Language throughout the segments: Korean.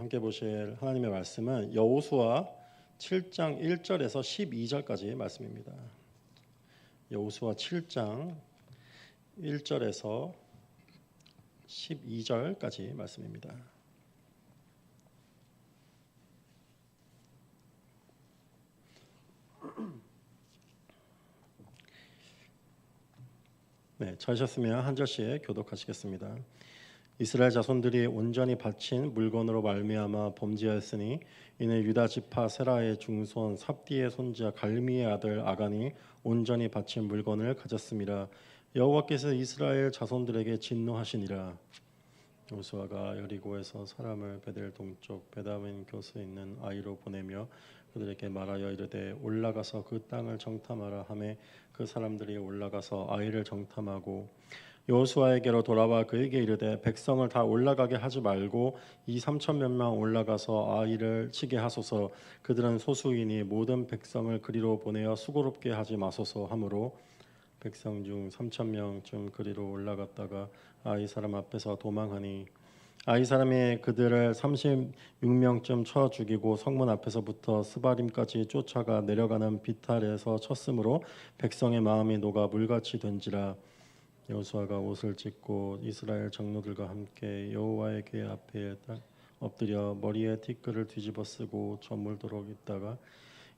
함께 보실 하나님의 말씀은 여호수아 7장 1절에서 12절까지 말씀입니다. 여호수아 7장 1절에서 12절까지 말씀입니다. 네, 찾으셨으면 한 절씩 교독하시겠습니다. 이스라엘 자손들이 온전히 바친 물건으로 말미암아 범죄하였으니 이는 유다 지파 세라의 중손 삽디의 손자 갈미의 아들 아간이 온전히 바친 물건을 가졌음이라. 여호와께서 이스라엘 자손들에게 진노하시니라. 여호수아가 여리고에서 사람을 베델 동쪽 베다민 교수에 있는 아이로 보내며 그들에게 말하여 이르되 올라가서 그 땅을 정탐하라 하매 그 사람들이 올라가서 아이를 정탐하고 여호수아에게로 돌아와 그에게 이르되 백성을 다 올라가게 하지 말고 2,3,000명 올라가서 아이를 치게 하소서. 그들은 소수이니 모든 백성을 그리로 보내어 수고롭게 하지 마소서 하므로 백성 중 3,000명쯤 그리로 올라갔다가 아이 사람 앞에서 도망하니 아이 사람이 그들을 36명쯤 쳐 죽이고 성문 앞에서부터 스바림까지 쫓아가 내려가는 비탈에서 쳤으므로 백성의 마음이 녹아 물같이 된지라. 여호수아가 옷을 찢고 이스라엘 장로들과 함께 여호와의 궤 앞에 엎드려 머리에 티끌을 뒤집어 쓰고 저물도록 있다가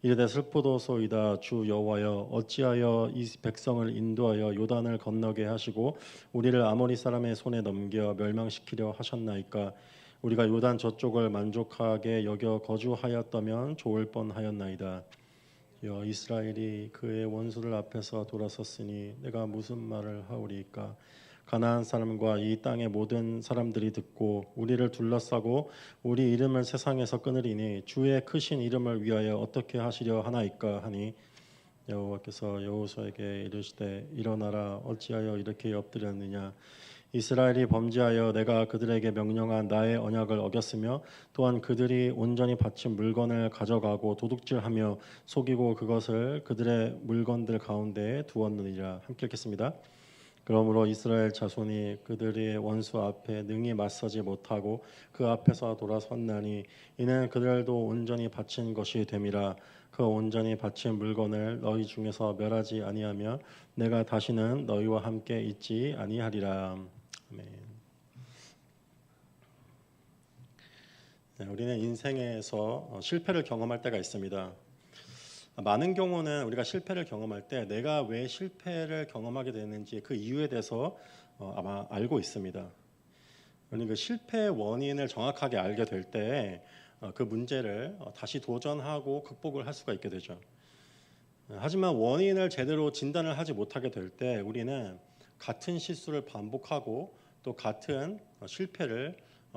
이르되 슬프도소이다. 주 여호와여 어찌하여 이 백성을 인도하여 요단을 건너게 하시고 우리를 아모리 사람의 손에 넘겨 멸망시키려 하셨나이까. 우리가 요단 저쪽을 만족하게 여겨 거주하였다면 좋을 뻔하였나이다. 여 이스라엘이 그의 원수들 앞에서 돌아섰으니 내가 무슨 말을 하오리이까. 가나안 사람과 이 땅의 모든 사람들이 듣고 우리를 둘러싸고 우리 이름을 세상에서 끊으리니 주의 크신 이름을 위하여 어떻게 하시려 하나이까 하니 여호와께서 여호수아에게 이르시되 일어나라. 어찌하여 이렇게 엎드렸느냐. 이스라엘이 범죄하여 내가 그들에게 명령한 나의 언약을 어겼으며 또한 그들이 온전히 바친 물건을 가져가고 도둑질하며 속이고 그것을 그들의 물건들 가운데 두었느니라. 함께 읽겠습니다. 그러므로 이스라엘 자손이 그들의 원수 앞에 능히 맞서지 못하고 그 앞에서 돌아섰나니 이는 그들도 온전히 바친 것이 됨이라. 그 온전히 바친 물건을 너희 중에서 멸하지 아니하며 내가 다시는 너희와 함께 있지 아니하리라. 아멘. 네, 우리는 인생에서 실패를 경험할 때가 있습니다. 많은 경우는 우리가 실패를 경험할 때 내가 왜 실패를 경험하게 되는지 그 이유에 대해서 아마 알고 있습니다. 그러니까 그 실패의 원인을 정확하게 알게 될 때 그 문제를 다시 도전하고 극복을 할 수가 있게 되죠. 하지만 원인을 제대로 진단을 하지 못하게 될 때 우리는 같은 실수를 반복하고 또 같은 실패를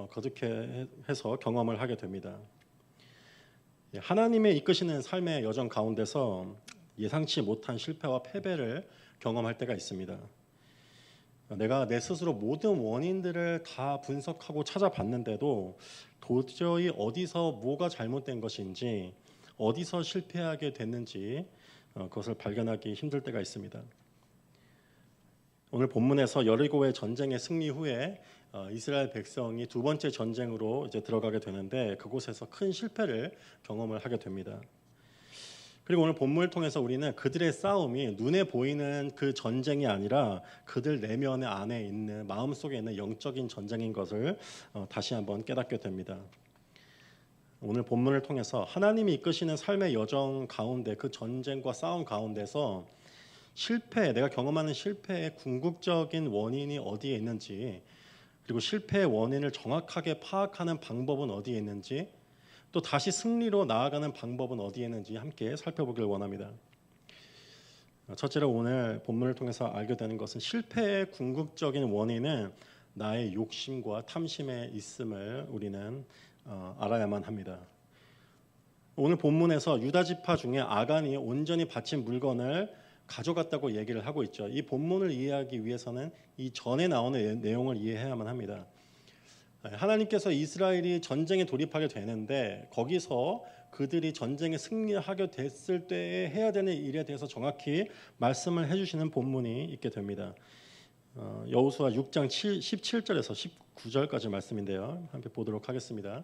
거듭해서 경험을 하게 됩니다. 하나님의 이끄시는 삶의 여정 가운데서 예상치 못한 실패와 패배를 경험할 때가 있습니다. 내가 내 스스로 모든 원인들을 다 분석하고 찾아봤는데도 도저히 어디서 뭐가 잘못된 것인지 어디서 실패하게 됐는지 그것을 발견하기 힘들 때가 있습니다. 오늘 본문에서 여리고의 전쟁의 승리 후에 이스라엘 백성이 두 번째 전쟁으로 이제 들어가게 되는데 그곳에서 큰 실패를 경험을 하게 됩니다. 그리고 오늘 본문을 통해서 우리는 그들의 싸움이 눈에 보이는 그 전쟁이 아니라 그들 내면 안에 있는 마음속에 있는 영적인 전쟁인 것을 다시 한번 깨닫게 됩니다. 오늘 본문을 통해서 하나님이 이끄시는 삶의 여정 가운데 그 전쟁과 싸움 가운데서 내가 경험하는 실패의 궁극적인 원인이 어디에 있는지, 그리고 실패의 원인을 정확하게 파악하는 방법은 어디에 있는지, 또 다시 승리로 나아가는 방법은 어디에 있는지 함께 살펴보길 원합니다. 첫째로 오늘 본문을 통해서 알게 되는 것은 실패의 궁극적인 원인은 나의 욕심과 탐심에 있음을 우리는 알아야만 합니다. 오늘 본문에서 유다 지파 중에 아간이 온전히 바친 물건을 가져갔다고 얘기를 하고 있죠. 이 본문을 이해하기 위해서는 이 전에 나오는 내용을 이해해야만 합니다. 하나님께서 이스라엘이 전쟁에 돌입하게 되는데 거기서 그들이 전쟁에 승리하게 됐을 때에 해야 되는 일에 대해서 정확히 말씀을 해주시는 본문이 있게 됩니다. 여호수아 6장 17절에서 19절까지 말씀인데요. 함께 보도록 하겠습니다.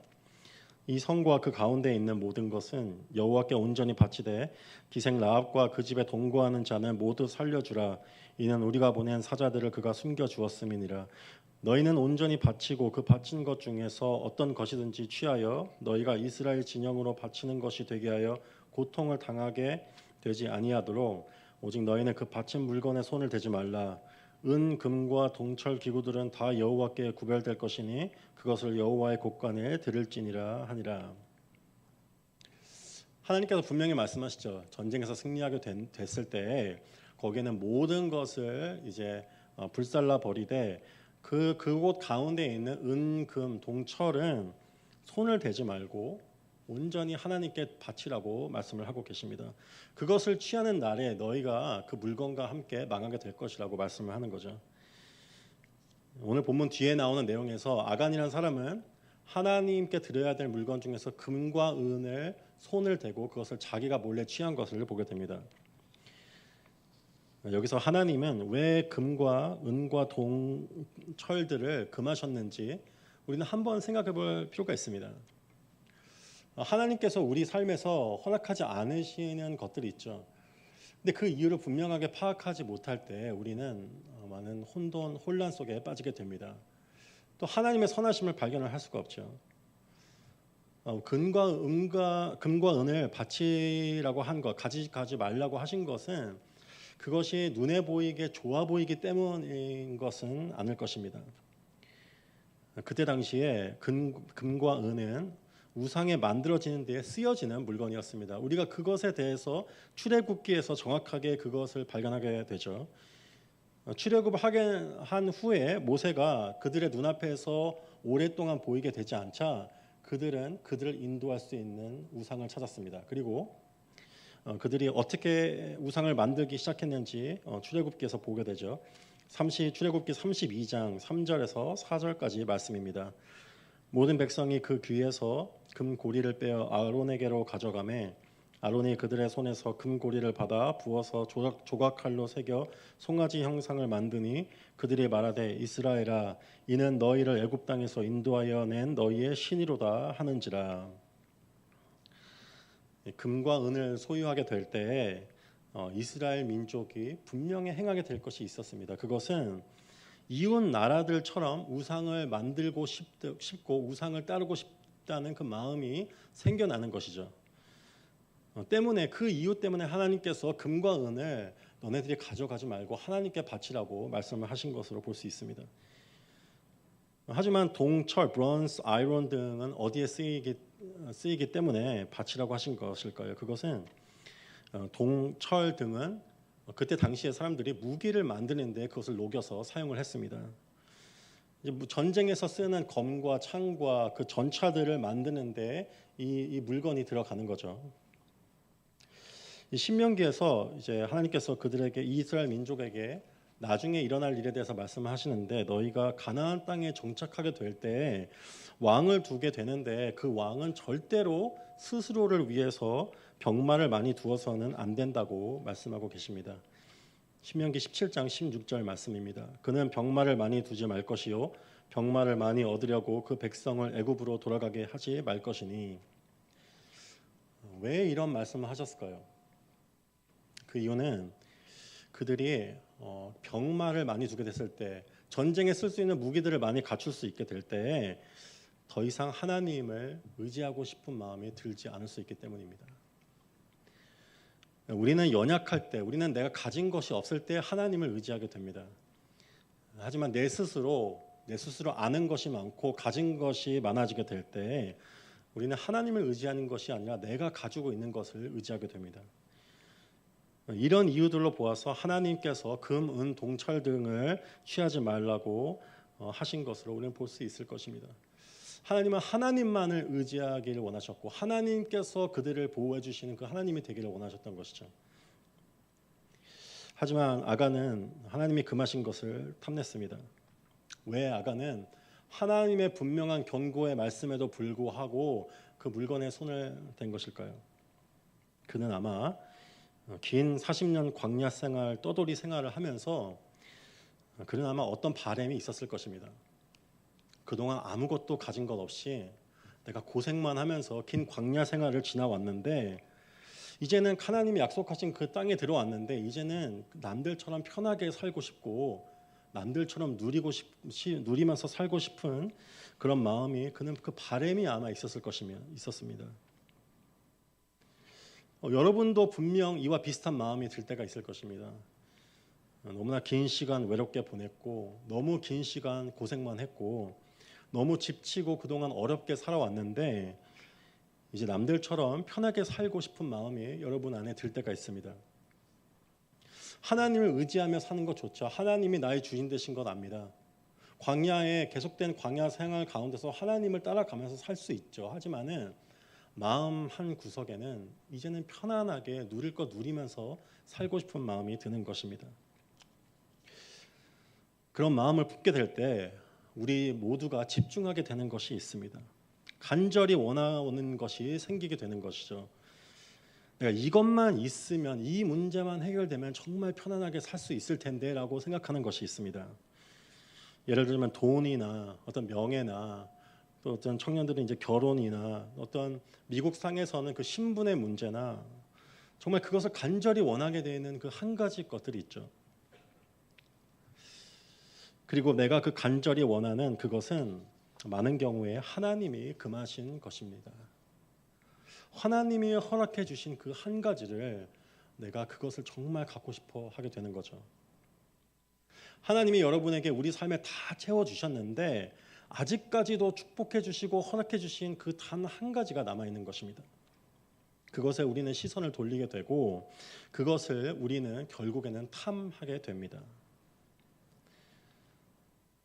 이 성과 그 가운데 있는 모든 것은 여호와께 온전히 바치되 기생 라합과 그 집에 동거하는 자는 모두 살려주라. 이는 우리가 보낸 사자들을 그가 숨겨 주었음이니라. 너희는 온전히 바치고 그 바친 것 중에서 어떤 것이든지 취하여 너희가 이스라엘 진영으로 바치는 것이 되게 하여 고통을 당하게 되지 아니하도록 오직 너희는 그 바친 물건에 손을 대지 말라. 은, 금과 동철 기구들은 다 여호와께 구별될 것이니 그것을 여호와의 곳간에 드릴지니라 하니라. 하나님께서 분명히 말씀하시죠. 전쟁에서 승리하게 됐을 때 거기에는 모든 것을 이제 불살라 버리되 그곳 가운데 있는 은, 금, 동철은 손을 대지 말고 온전히 하나님께 바치라고 말씀을 하고 계십니다. 그것을 취하는 날에 너희가 그 물건과 함께 망하게 될 것이라고 말씀을 하는 거죠. 오늘 본문 뒤에 나오는 내용에서 아간이라는 사람은 하나님께 드려야 될 물건 중에서 금과 은을 손을 대고 그것을 자기가 몰래 취한 것을 보게 됩니다. 여기서 하나님은 왜 금과 은과 동철들을 금하셨는지 우리는 한번 생각해 볼 필요가 있습니다. 하나님께서 우리 삶에서 허락하지 않으시는 것들이 있죠. 근데 그 이유를 분명하게 파악하지 못할 때 우리는 많은 혼란 속에 빠지게 됩니다. 또 하나님의 선하심을 발견을 할 수가 없죠. 금과 은을 바치라고 한 것, 가지 말라고 하신 것은 그것이 눈에 보이게 좋아 보이기 때문인 것은 아닐 것입니다. 그때 당시에 금과 은은 우상에 만들어지는 데에 쓰여지는 물건이었습니다. 우리가 그것에 대해서 출애굽기에서 정확하게 그것을 발견하게 되죠. 출애굽을 한 후에 모세가 그들의 눈앞에서 오랫동안 보이게 되지 않자 그들을 인도할 수 있는 우상을 찾았습니다. 그리고 그들이 어떻게 우상을 만들기 시작했는지 출애굽기에서 보게 되죠. 출애굽기 32장 3절에서 4절까지 말씀입니다. 모든 백성이 그 귀에서 금고리를 빼어 아론에게로 가져가매 아론이 그들의 손에서 금고리를 받아 부어서 조각칼로 새겨 송아지 형상을 만드니 그들이 말하되 이스라엘아 이는 너희를 애굽 땅에서 인도하여 낸 너희의 신이로다 하는지라. 금과 은을 소유하게 될 때에 이스라엘 민족이 분명히 행하게 될 것이 있었습니다. 그것은 이웃 나라들처럼 우상을 만들고 싶고 우상을 따르고 싶다는 그 마음이 생겨나는 것이죠. 때문에 그 이유 때문에 하나님께서 금과 은을 너네들이 가져가지 말고 하나님께 바치라고 말씀을 하신 것으로 볼 수 있습니다. 하지만 동철, 브론즈, 아이론 등은 어디에 쓰이기 때문에 바치라고 하신 것일까요? 그것은 동철 등은 그때 당시에 사람들이 무기를 만드는데 그것을 녹여서 사용을 했습니다. 이제 전쟁에서 쓰는 검과 창과 그 전차들을 만드는데 이 물건이 들어가는 거죠. 이 신명기에서 이제 하나님께서 그들에게 이스라엘 민족에게 나중에 일어날 일에 대해서 말씀하시는데 너희가 가나안 땅에 정착하게 될 때 왕을 두게 되는데 그 왕은 절대로 스스로를 위해서 병마를 많이 두어서는 안 된다고 말씀하고 계십니다. 신명기 17장 16절 말씀입니다. 그는 병마를 많이 두지 말 것이요 병마를 많이 얻으려고 그 백성을 애굽으로 돌아가게 하지 말 것이니. 왜 이런 말씀을 하셨을까요? 그 이유는 그들이 병마를 많이 두게 됐을 때 전쟁에 쓸 수 있는 무기들을 많이 갖출 수 있게 될 때 더 이상 하나님을 의지하고 싶은 마음이 들지 않을 수 있기 때문입니다. 우리는 연약할 때, 우리는 내가 가진 것이 없을 때 하나님을 의지하게 됩니다. 하지만 내 스스로 아는 것이 많고 가진 것이 많아지게 될 때 우리는 하나님을 의지하는 것이 아니라 내가 가지고 있는 것을 의지하게 됩니다. 이런 이유들로 보아서 하나님께서 금, 은, 동철 등을 취하지 말라고 하신 것으로 우리는 볼 수 있을 것입니다. 하나님은 하나님만을 의지하기를 원하셨고 하나님께서 그들을 보호해 주시는 그 하나님이 되기를 원하셨던 것이죠. 하지만 아간은 하나님이 금하신 것을 탐냈습니다. 왜 아간은 하나님의 분명한 경고의 말씀에도 불구하고 그 물건에 손을 댄 것일까요? 그는 아마 긴 40년 광야 생활, 떠돌이 생활을 하면서 그는 아마 어떤 바람이 있었을 것입니다. 그동안 아무것도 가진 것 없이 내가 고생만 하면서 긴 광야 생활을 지나왔는데 이제는 하나님이 약속하신 그 땅에 들어왔는데 이제는 남들처럼 편하게 살고 싶고 남들처럼 누리면서 살고 싶은 그런 마음이 그는 그 바람이 아마 있었습니다. 여러분도 분명 이와 비슷한 마음이 들 때가 있을 것입니다. 너무나 긴 시간 외롭게 보냈고 너무 긴 시간 고생만 했고 너무 지치고 그동안 어렵게 살아왔는데 이제 남들처럼 편하게 살고 싶은 마음이 여러분 안에 들 때가 있습니다. 하나님을 의지하며 사는 것 좋죠. 하나님이 나의 주인 되신 것 압니다. 광야에 계속된 광야 생활 가운데서 하나님을 따라가면서 살 수 있죠. 하지만은 마음 한 구석에는 이제는 편안하게 누릴 것 누리면서 살고 싶은 마음이 드는 것입니다. 그런 마음을 품게 될 때 우리 모두가 집중하게 되는 것이 있습니다. 간절히 원하는 것이 생기게 되는 것이죠. 내가 이것만 있으면 이 문제만 해결되면 정말 편안하게 살 수 있을 텐데라고 생각하는 것이 있습니다. 예를 들면 돈이나 어떤 명예나 또 어떤 청년들은 이제 결혼이나 어떤 미국 상에서는 그 신분의 문제나 정말 그것을 간절히 원하게 되는 그 한 가지 것들이 있죠. 그리고 내가 그 간절히 원하는 그것은 많은 경우에 하나님이 금하신 것입니다. 하나님이 허락해 주신 그 한 가지를 내가 그것을 정말 갖고 싶어 하게 되는 거죠. 하나님이 여러분에게 우리 삶에 다 채워주셨는데 아직까지도 축복해 주시고 허락해 주신 그 단 한 가지가 남아있는 것입니다. 그것에 우리는 시선을 돌리게 되고 그것을 우리는 결국에는 탐하게 됩니다.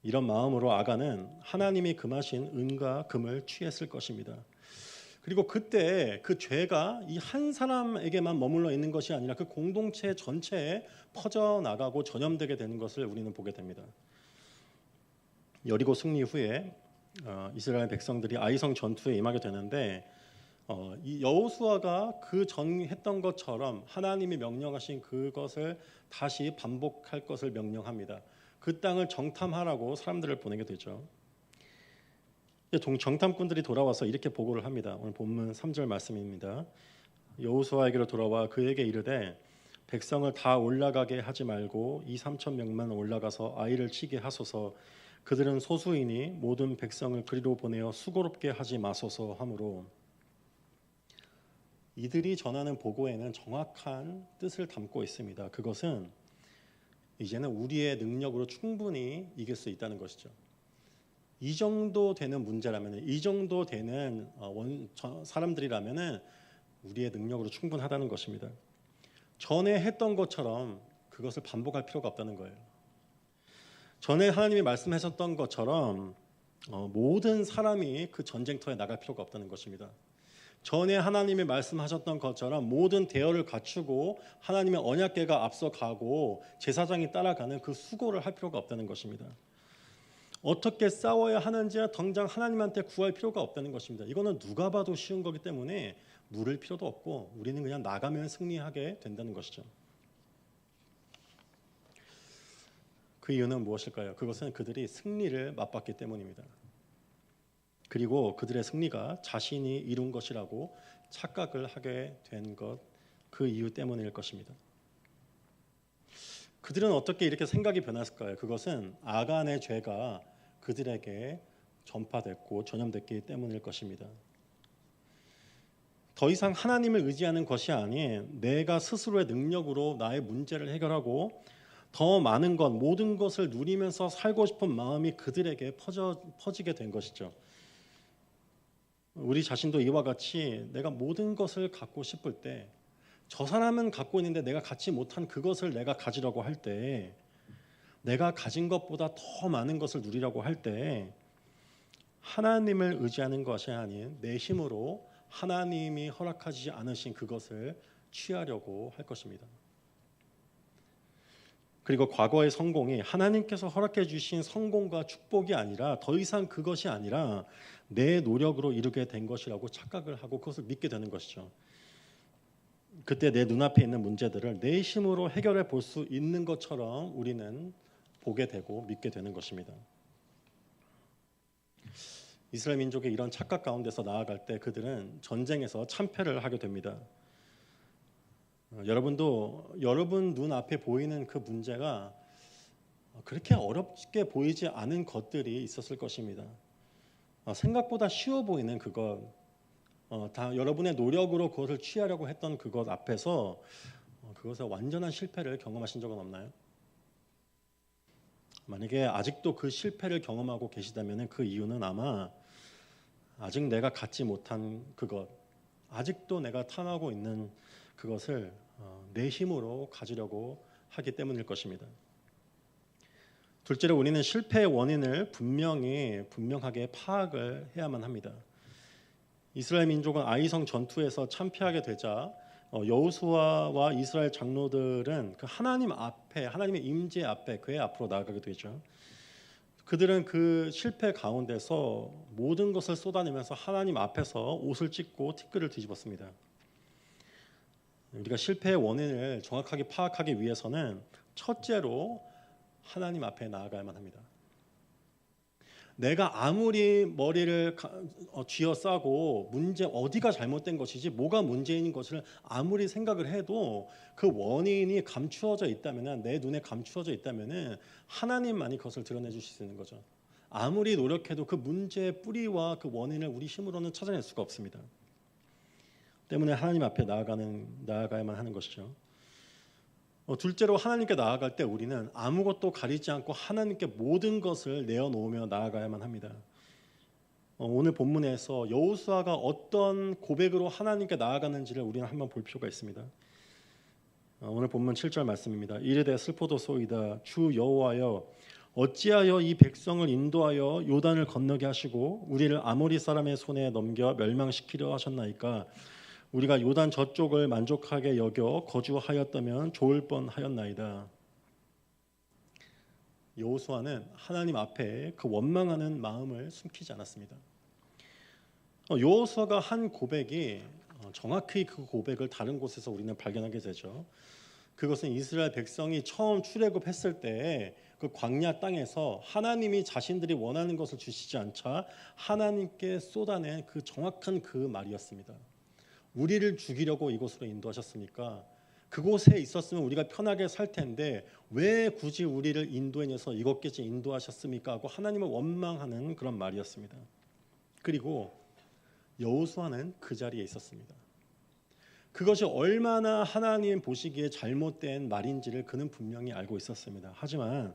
이런 마음으로 아간은 하나님이 금하신 은과 금을 취했을 것입니다. 그리고 그때 그 죄가 이 한 사람에게만 머물러 있는 것이 아니라 그 공동체 전체에 퍼져나가고 전염되게 되는 것을 우리는 보게 됩니다. 여리고 승리 후에 이스라엘 백성들이 아이성 전투에 임하게 되는데 이 여호수아가 그 전 했던 것처럼 하나님이 명령하신 그것을 다시 반복할 것을 명령합니다. 그 땅을 정탐하라고 사람들을 보내게 되죠. 정탐꾼들이 돌아와서 이렇게 보고를 합니다. 오늘 본문 3절 말씀입니다. 여호수아에게로 돌아와 그에게 이르되 백성을 다 올라가게 하지 말고 2-3천 명만 올라가서 아이를 치게 하소서. 그들은 소수이니 모든 백성을 그리로 보내어 수고롭게 하지 마소서 하므로 이들이 전하는 보고에는 정확한 뜻을 담고 있습니다. 그것은 이제는 우리의 능력으로 충분히 이길 수 있다는 것이죠. 이 정도 되는 문제라면, 이 정도 되는 사람들이라면 우리의 능력으로 충분하다는 것입니다. 전에 했던 것처럼 그것을 반복할 필요가 없다는 거예요. 전에 하나님이 말씀하셨던 것처럼 모든 사람이 그 전쟁터에 나갈 필요가 없다는 것입니다. 전에 하나님이 말씀하셨던 것처럼 모든 대열을 갖추고 하나님의 언약궤가 앞서가고 제사장이 따라가는 그 수고를 할 필요가 없다는 것입니다. 어떻게 싸워야 하는지 당장 하나님한테 구할 필요가 없다는 것입니다. 이거는 누가 봐도 쉬운 거기 때문에 물을 필요도 없고 우리는 그냥 나가면 승리하게 된다는 것이죠. 그 이유는 무엇일까요? 그것은 그들이 승리를 맛봤기 때문입니다. 그리고 그들의 승리가 자신이 이룬 것이라고 착각을 하게 된 것, 그 이유 때문일 것입니다. 그들은 어떻게 이렇게 생각이 변했을까요? 그것은 아간의 죄가 그들에게 전파됐고 전염됐기 때문일 것입니다. 더 이상 하나님을 의지하는 것이 아닌 내가 스스로의 능력으로 나의 문제를 해결하고 더 많은 것, 모든 것을 누리면서 살고 싶은 마음이 그들에게 퍼지게 된 것이죠. 우리 자신도 이와 같이 내가 모든 것을 갖고 싶을 때 저 사람은 갖고 있는데 내가 갖지 못한 그것을 내가 가지려고 할 때 내가 가진 것보다 더 많은 것을 누리려고 할 때 하나님을 의지하는 것이 아닌 내 힘으로 하나님이 허락하지 않으신 그것을 취하려고 할 것입니다. 그리고 과거의 성공이 하나님께서 허락해 주신 성공과 축복이 아니라 더 이상 그것이 아니라 내 노력으로 이루게 된 것이라고 착각을 하고 그것을 믿게 되는 것이죠. 그때 내 눈앞에 있는 문제들을 내 힘으로 해결해 볼 수 있는 것처럼 우리는 보게 되고 믿게 되는 것입니다. 이스라엘 민족의 이런 착각 가운데서 나아갈 때 그들은 전쟁에서 참패를 하게 됩니다. 여러분도 여러분 눈앞에 보이는 그 문제가 그렇게 어렵게 보이지 않은 것들이 있었을 것입니다. 생각보다 쉬워 보이는 그것, 다 여러분의 노력으로 그것을 취하려고 했던 그것 앞에서 그것의 완전한 실패를 경험하신 적은 없나요? 만약에 아직도 그 실패를 경험하고 계시다면 그 이유는 아마 아직 내가 갖지 못한 그것, 아직도 내가 탐하고 있는 그것을 내 힘으로 가지려고 하기 때문일 것입니다. 둘째로 우리는 실패의 원인을 분명하게 파악을 해야만 합니다. 이스라엘 민족은 아이성 전투에서 참패하게 되자 여호수아와 이스라엘 장로들은 그 하나님 앞에, 하나님의 임재 앞에, 그의 앞으로 나아가게 되죠. 그들은 그 실패 가운데서 모든 것을 쏟아내면서 하나님 앞에서 옷을 찢고 티끌을 뒤집었습니다. 우리가 실패의 원인을 정확하게 파악하기 위해서는 첫째로 하나님 앞에 나아가야만 합니다. 내가 아무리 머리를 쥐어싸고 문제 어디가 잘못된 것이지 뭐가 문제인 것을 아무리 생각을 해도 그 원인이 감추어져 있다면, 내 눈에 감추어져 있다면 하나님만이 그것을 드러내 주실 수 있는 거죠. 아무리 노력해도 그 문제의 뿌리와 그 원인을 우리 힘으로는 찾아낼 수가 없습니다. 때문에 하나님 앞에 나아가야만 하는 것이죠. 둘째로 하나님께 나아갈 때 우리는 아무것도 가리지 않고 하나님께 모든 것을 내어놓으며 나아가야만 합니다. 오늘 본문에서 여호수아가 어떤 고백으로 하나님께 나아가는지를 우리는 한번 볼 필요가 있습니다. 오늘 본문 7절 말씀입니다. 이르되 슬포도소이다 주 여호와여 어찌하여 이 백성을 인도하여 요단을 건너게 하시고 우리를 아모리 사람의 손에 넘겨 멸망시키려 하셨나이까. 우리가 요단 저쪽을 만족하게 여겨 거주하였다면 좋을 뻔하였나이다. 여호수아는 하나님 앞에 그 원망하는 마음을 숨기지 않았습니다. 여호수아가 한 고백이 정확히 그 고백을 다른 곳에서 우리는 발견하게 되죠. 그것은 이스라엘 백성이 처음 출애굽했을 때 그 광야 땅에서 하나님이 자신들이 원하는 것을 주시지 않자 하나님께 쏟아낸 그 정확한 그 말이었습니다. 우리를 죽이려고 이곳으로 인도하셨습니까? 그곳에 있었으면 우리가 편하게 살 텐데 왜 굳이 우리를 인도해내서 이곳까지 인도하셨습니까? 하고 하나님을 원망하는 그런 말이었습니다. 그리고 여호수아는 그 자리에 있었습니다. 그것이 얼마나 하나님 보시기에 잘못된 말인지를 그는 분명히 알고 있었습니다. 하지만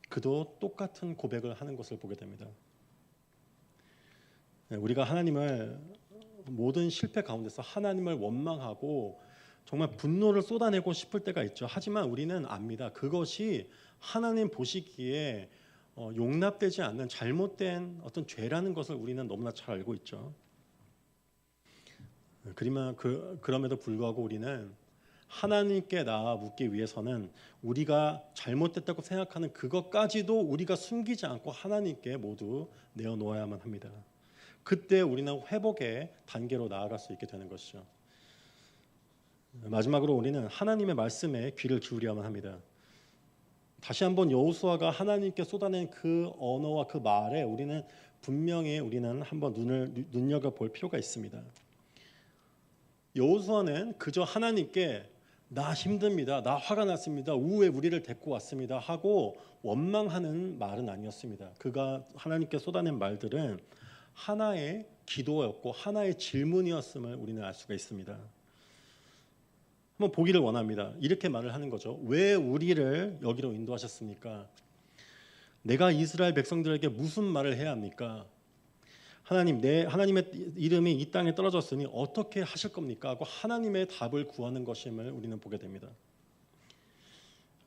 그도 똑같은 고백을 하는 것을 보게 됩니다. 우리가 하나님을 모든 실패 가운데서 하나님을 원망하고 정말 분노를 쏟아내고 싶을 때가 있죠. 하지만 우리는 압니다. 그것이 하나님 보시기에 용납되지 않는 잘못된 어떤 죄라는 것을 우리는 너무나 잘 알고 있죠. 그럼에도 불구하고 우리는 하나님께 나아 묻기 위해서는 우리가 잘못됐다고 생각하는 그것까지도 우리가 숨기지 않고 하나님께 모두 내어놓아야만 합니다. 그때 우리는 회복의 단계로 나아갈 수 있게 되는 것이죠. 마지막으로 우리는 하나님의 말씀에 귀를 기울여야만 합니다. 다시 한번 여호수아가 하나님께 쏟아낸 그 언어와 그 말에 우리는 분명히 한번 눈여겨볼 필요가 있습니다. 여호수아는 그저 하나님께 나 힘듭니다. 나 화가 났습니다. 우에 우리를 데리고 왔습니다. 하고 원망하는 말은 아니었습니다. 그가 하나님께 쏟아낸 말들은 하나의 기도였고 하나의 질문이었음을 우리는 알 수가 있습니다. 한번 보기를 원합니다. 이렇게 말을 하는 거죠. 왜 우리를 여기로 인도하셨습니까? 내가 이스라엘 백성들에게 무슨 말을 해야 합니까? 하나님의 이름이 이 땅에 떨어졌으니 어떻게 하실 겁니까? 하고 하나님의 답을 구하는 것임을 우리는 보게 됩니다.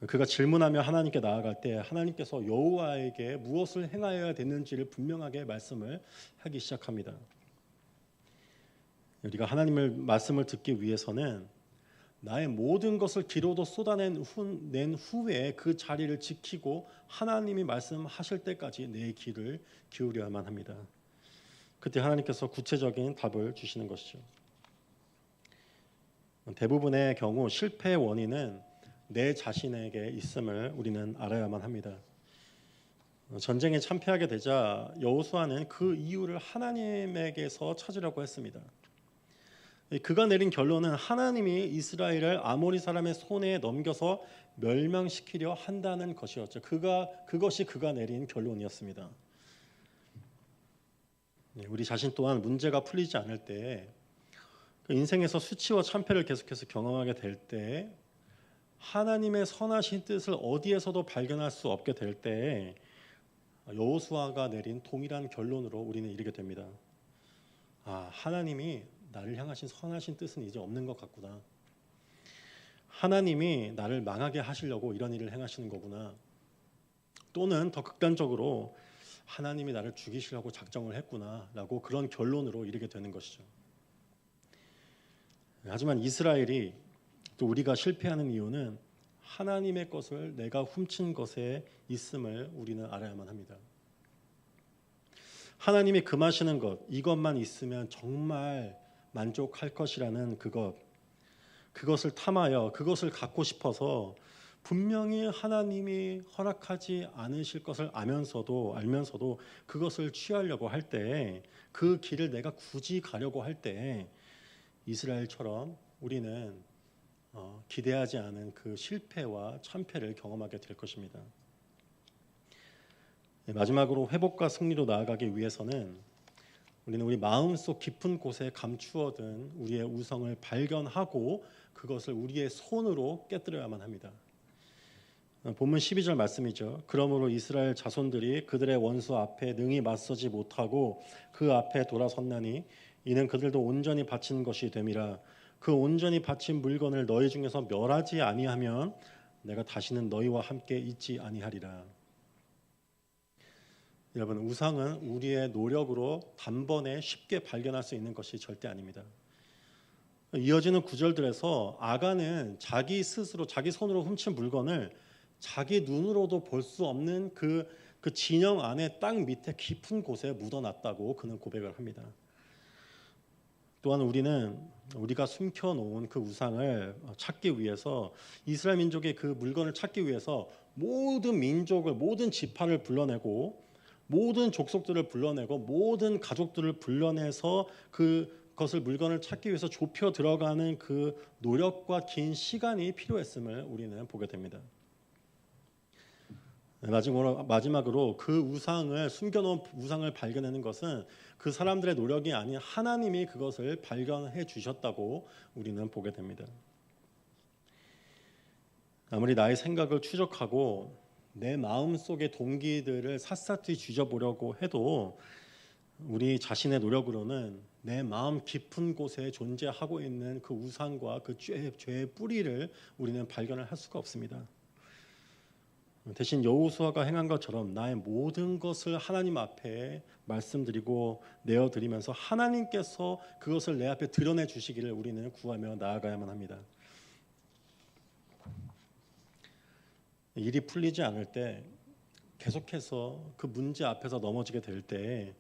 그가 질문하며 하나님께 나아갈 때 하나님께서 여호와에게 무엇을 행하여야 되는지를 분명하게 말씀을 하기 시작합니다. 우리가 하나님의 말씀을 듣기 위해서는 나의 모든 것을 기로도 쏟아낸 후에 그 자리를 지키고 하나님이 말씀하실 때까지 내 귀를 기울여야만 합니다. 그때 하나님께서 구체적인 답을 주시는 것이죠. 대부분의 경우 실패의 원인은 내 자신에게 있음을 우리는 알아야만 합니다. 전쟁에 참패하게 되자 여호수아는 그 이유를 하나님에게서 찾으려고 했습니다. 그가 내린 결론은 하나님이 이스라엘을 아모리 사람의 손에 넘겨서 멸망시키려 한다는 것이었죠. 그것이 그가 내린 결론이었습니다. 우리 자신 또한 문제가 풀리지 않을 때, 그 인생에서 수치와 참패를 계속해서 경험하게 될 때, 하나님의 선하신 뜻을 어디에서도 발견할 수 없게 될 때, 여호수아가 내린 동일한 결론으로 우리는 이르게 됩니다. 하나님이 나를 향하신 선하신 뜻은 이제 없는 것 같구나. 하나님이 나를 망하게 하시려고 이런 일을 행하시는 거구나. 또는 더 극단적으로 하나님이 나를 죽이시려고 작정을 했구나라고 그런 결론으로 이르게 되는 것이죠. 하지만 이스라엘이 또 우리가 실패하는 이유는 하나님의 것을 내가 훔친 것에 있음을 우리는 알아야만 합니다. 하나님이 금하시는 것, 이것만 있으면 정말 만족할 것이라는 그것을 탐하여 그것을 갖고 싶어서 분명히 하나님이 허락하지 않으실 것을 알면서도 그것을 취하려고 할 때, 그 길을 내가 굳이 가려고 할 때 이스라엘처럼 우리는 기대하지 않은 그 실패와 참패를 경험하게 될 것입니다. 마지막으로 회복과 승리로 나아가기 위해서는 우리는 우리 마음속 깊은 곳에 감추어둔 우리의 우상을 발견하고 그것을 우리의 손으로 깨뜨려야만 합니다. 본문 12절 말씀이죠. 그러므로 이스라엘 자손들이 그들의 원수 앞에 능히 맞서지 못하고 그 앞에 돌아섰나니 이는 그들도 온전히 바친 것이 됨이라. 그 온전히 바친 물건을 너희 중에서 멸하지 아니하면 내가 다시는 너희와 함께 있지 아니하리라. 여러분, 우상은 우리의 노력으로 단번에 쉽게 발견할 수 있는 것이 절대 아닙니다. 이어지는 구절들에서 아간은 자기 스스로 자기 손으로 훔친 물건을 자기 눈으로도 볼 수 없는 그 진영 안에 땅 밑에 깊은 곳에 묻어놨다고 그는 고백을 합니다. 또한 우리가 숨겨놓은 그 우상을 찾기 위해서, 이스라엘 민족의 그 물건을 찾기 위해서 모든 민족을, 모든 지파를 불러내고 모든 족속들을 불러내고 모든 가족들을 불러내서 그것을 물건을 찾기 위해서 좁혀 들어가는 그 노력과 긴 시간이 필요했음을 우리는 보게 됩니다. 마지막으로 그 우상을, 숨겨놓은 우상을 발견하는 것은 그 사람들의 노력이 아닌 하나님이 그것을 발견해 주셨다고 우리는 보게 됩니다. 아무리 나의 생각을 추적하고 내 마음속의 동기들을 샅샅이 뒤져보려고 해도 우리 자신의 노력으로는 내 마음 깊은 곳에 존재하고 있는 그 우상과 그 죄의 뿌리를 우리는 발견을 할 수가 없습니다. 대신 여호수아가 행한 것처럼 나의 모든 것을 하나님 앞에 말씀드리고 내어드리면서 하나님께서 그것을 내 앞에 드러내 주시기를 우리는 구하며 나아가야만 합니다. 일이 풀리지 않을 때, 계속해서 그 문제 앞에서 넘어지게 될 때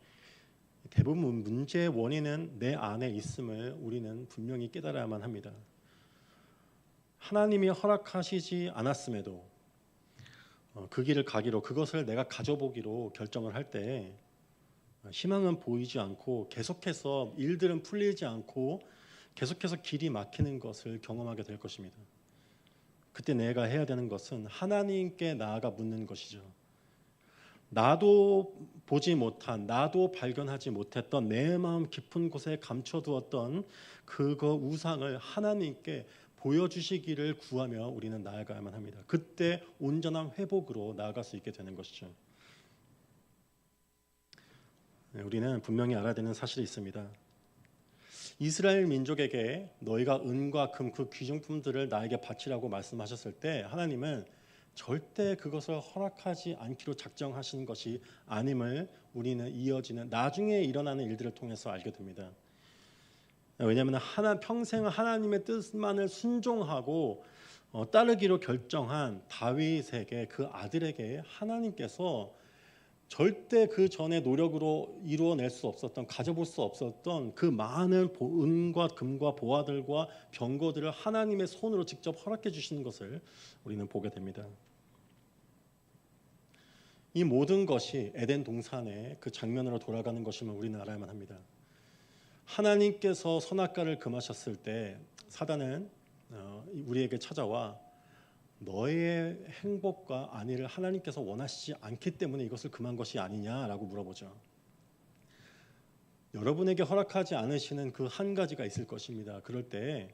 대부분 문제의 원인은 내 안에 있음을 우리는 분명히 깨달아야만 합니다. 하나님이 허락하시지 않았음에도 그 길을 가기로, 그것을 내가 가져보기로 결정을 할 때 희망은 보이지 않고 계속해서 일들은 풀리지 않고 계속해서 길이 막히는 것을 경험하게 될 것입니다. 그때 내가 해야 되는 것은 하나님께 나아가 묻는 것이죠. 나도 보지 못한, 나도 발견하지 못했던 내 마음 깊은 곳에 감춰두었던 그거 우상을 하나님께 보여주시기를 구하며 우리는 나아가야만 합니다. 그때 온전한 회복으로 나아갈 수 있게 되는 것이죠. 우리는 분명히 알아야 되는 사실이 있습니다. 이스라엘 민족에게 너희가 은과 금, 그 귀중품들을 나에게 바치라고 말씀하셨을 때 하나님은 절대 그것을 허락하지 않기로 작정하신 것이 아님을 우리는 이어지는 나중에 일어나는 일들을 통해서 알게 됩니다. 왜냐하면 평생 하나님의 뜻만을 순종하고 따르기로 결정한 다윗에게, 그 아들에게 하나님께서 절대 그 전에 노력으로 이루어낼 수 없었던, 가져볼 수 없었던 그 많은 은과 금과 보화들과 병거들을 하나님의 손으로 직접 허락해 주시는 것을 우리는 보게 됩니다. 이 모든 것이 에덴 동산의 그 장면으로 돌아가는 것임을 우리는 알아야만 합니다. 하나님께서 선악과를 금하셨을 때 사단은 우리에게 찾아와 너의 행복과 안위를 하나님께서 원하시지 않기 때문에 이것을 금한 것이 아니냐라고 물어보죠. 여러분에게 허락하지 않으시는 그 한 가지가 있을 것입니다. 그럴 때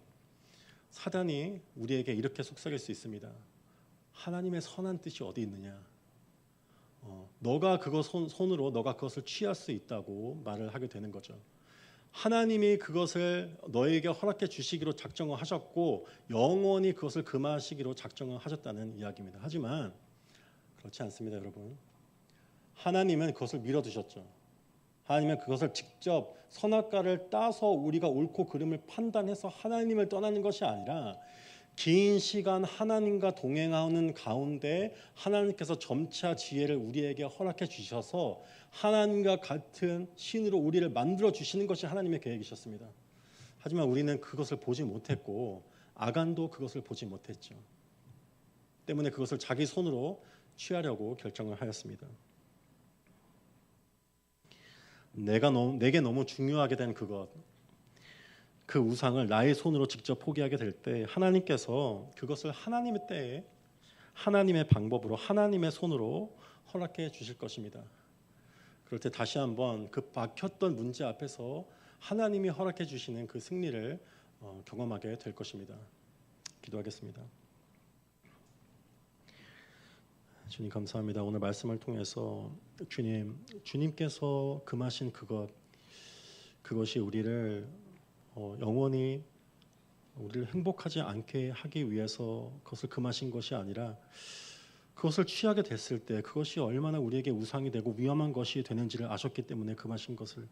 사단이 우리에게 이렇게 속삭일 수 있습니다. 하나님의 선한 뜻이 어디 있느냐? 너가 그거 손으로 너가 그것을 취할 수 있다고 말을 하게 되는 거죠. 하나님이 그것을 너에게 허락해 주시기로 작정을 하셨고 영원히 그것을 금하시기로 작정을 하셨다는 이야기입니다. 하지만 그렇지 않습니다, 여러분. 하나님은 그것을 밀어두셨죠. 하나님은 그것을 직접 선악과를 따서 우리가 옳고 그름을 판단해서 하나님을 떠나는 것이 아니라 긴 시간 하나님과 동행하는 가운데 하나님께서 점차 지혜를 우리에게 허락해 주셔서 하나님과 같은 신으로 우리를 만들어 주시는 것이 하나님의 계획이셨습니다. 하지만 우리는 그것을 보지 못했고 아간도 그것을 보지 못했죠. 때문에 그것을 자기 손으로 취하려고 결정을 하였습니다. 내게 너무 중요하게 된 그것, 그 우상을 나의 손으로 직접 포기하게 될 때 하나님께서 그것을 하나님의 때에 하나님의 방법으로 하나님의 손으로 허락해 주실 것입니다. 그럴 때 다시 한번 그 막혔던 문제 앞에서 하나님이 허락해 주시는 그 승리를 경험하게 될 것입니다. 기도하겠습니다. 주님 감사합니다. 오늘 말씀을 통해서 주님께서 금하신 그것이 우리를 영원히 우리를 행복하지 않게 하기 위해서 그것을 금하신 것이 아니라 그것을 취하게 됐을 때 그것이 얼마나 우리에게 우상이 되고 위험한 것이 되는지를 아셨기 때문에 금하신 것을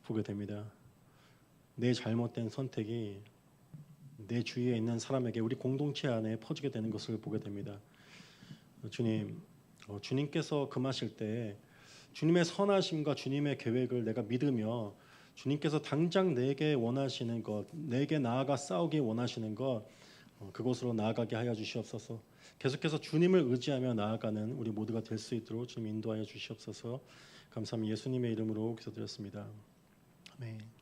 보게 됩니다. 내 잘못된 선택이 내 주위에 있는 사람에게 우리 공동체 안에 퍼지게 되는 것을 보게 됩니다. 주님, 주님께서 금하실 때 주님의 선하심과 주님의 계획을 내가 믿으며 주님께서 당장 내게 원하시는 것, 내게 나아가 싸우기 원하시는 것, 그곳으로 나아가게 하여 주시옵소서. 계속해서 주님을 의지하며 나아가는 우리 모두가 될 수 있도록 주님 인도하여 주시옵소서. 감사합니다. 예수님의 이름으로 기도드렸습니다. 아멘.